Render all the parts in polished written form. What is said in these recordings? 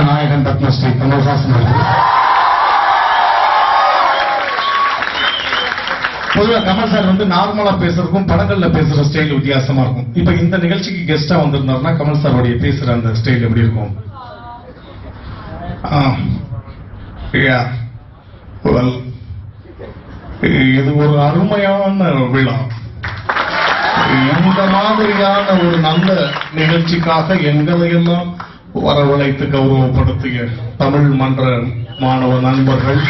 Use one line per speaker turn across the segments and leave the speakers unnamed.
நாயகன் பத்மஸ்ரீ கமல்ஹாசன் அவர்கள். பொதுவாக கமல் சார் நார்மலா பேசுறதுக்கும் படங்கள்ல பேசுற ஸ்டைல் வித்தியாசமா இருக்கும். இப்ப இந்த நிகழ்ச்சிக்கு கெஸ்டா வந்திருந்தாருன்னா கமல் சாருடைய பேசுற அந்த ஸ்டைல் எப்படி இருக்கும்? இது ஒரு அருமையான விழா. இந்த மாதிரியான ஒரு நல்ல நிகழ்ச்சிக்காக எங்களையெல்லாம் வரவழைத்து கௌரவப்படுத்திய தமிழ் மன்ற மாணவ நண்பர்கள்,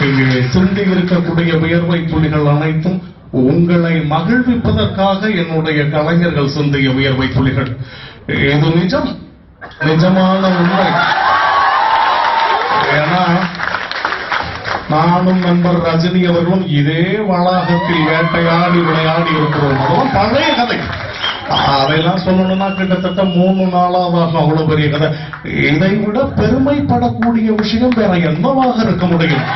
இங்கே சிந்தி இருக்கக்கூடிய வியர்வை புலிகள் அனைத்தும் உங்களை மகிழ்விப்பதற்காக என்னுடைய கலைஞர்கள் சிந்திய வியர்வை புலிகள். இது நிஜமான உண்மை. ஏன்னா நானும் நண்பர் ரஜினி அவர்களும் இதே வளாகத்தில் வேட்டையாடி விளையாடி இருக்கிறோம். அதுவும் பழைய கதை. அதையெல்லாம் சொல்லணும்னா கிட்டத்தட்ட 3 நாளாக அவ்வளவு பெரிய கதை. இதை விட பெருமைப்படக்கூடிய விஷயம் வேற என்னவாக இருக்க முடியும்?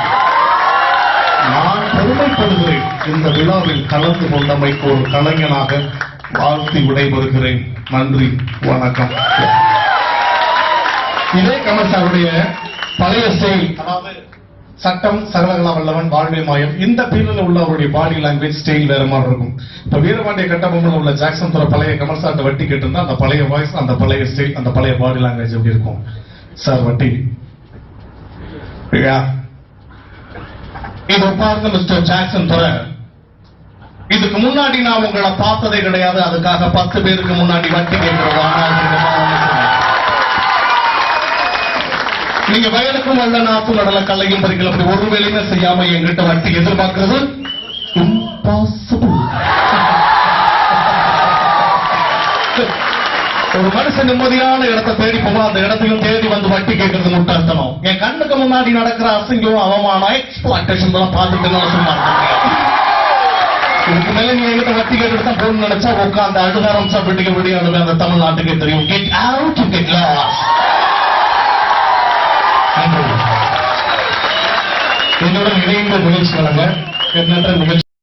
நான் பெருமைப்படுகிறேன். இந்த விழாவில் கலந்து கொண்டமைக்கு ஒரு கலைஞனாக வாழ்த்தி விடைபெறுகிறேன். நன்றி, வணக்கம். இதே கமல் சாருடைய பழைய ஸ்டைல், அதாவது சட்டம் சரளகலா வல்லவன் வாழ்வே மாயம், இந்த பீரியட்ல உள்ள அவருடைய பாடி லாங்குவேஜ் ஸ்டைல் வேற மாதிரி இருக்கும். இப்ப வீரபாண்டிய கட்டபொம்மன் உள்ள ஜாக்சன் துறை பழைய கமல் சார்ட்ட வட்டி கேட்டிருந்தா அந்த பழைய வாய்ஸ், அந்த பழைய ஸ்டைல், அந்த பழைய பாடி லாங்குவேஜ் எப்படி இருக்கும்? சார் வட்டி இது பாருங்க மிஸ்டர் ஜாக்சன் துறை, இதுக்கு முன்னாடி நான் உங்களை பார்த்ததே கிடையாது. அதுக்காக 10 பேருக்கு முன்னாடி வட்டி கேட்கிறோம். நீங்க வயலுக்கும் வல்ல நாப்பு நடல கல்லையும் பறிக்கல, அப்படி ஒரு வேலையுமே செய்யாம என்கிட்ட வட்டி எதிர்பார்க்கிறது இம்பாசிபிள். ஒரு மனுஷன் நிம்மதியான இடத்தை தேடி போவோம், அந்த இடத்தையும் தேடி வந்து வட்டி கேட்கறது முட்டாள்தனம். என் கண்ணுக்கு முன்னாடி நடக்கிற அசிங்கம், அவமானம், எக்ஸ்பிளாய்டேஷன் பார்த்துட்டு சும்மா இதுக்கு மேல நீங்க எங்கிட்ட வட்டி கேட்டு தான் போகணும்னு நினைச்சா உட்காந்து அழுத ஆரம்பிச்சா விட்டுக்க விடிய அழுது அந்த தமிழ்நாட்டுக்கே தெரியும். Get out to get lost. என்னுடன் இணைந்த நிகழ்ச்சி வழங்க எண்ணற்ற நிகழ்ச்சி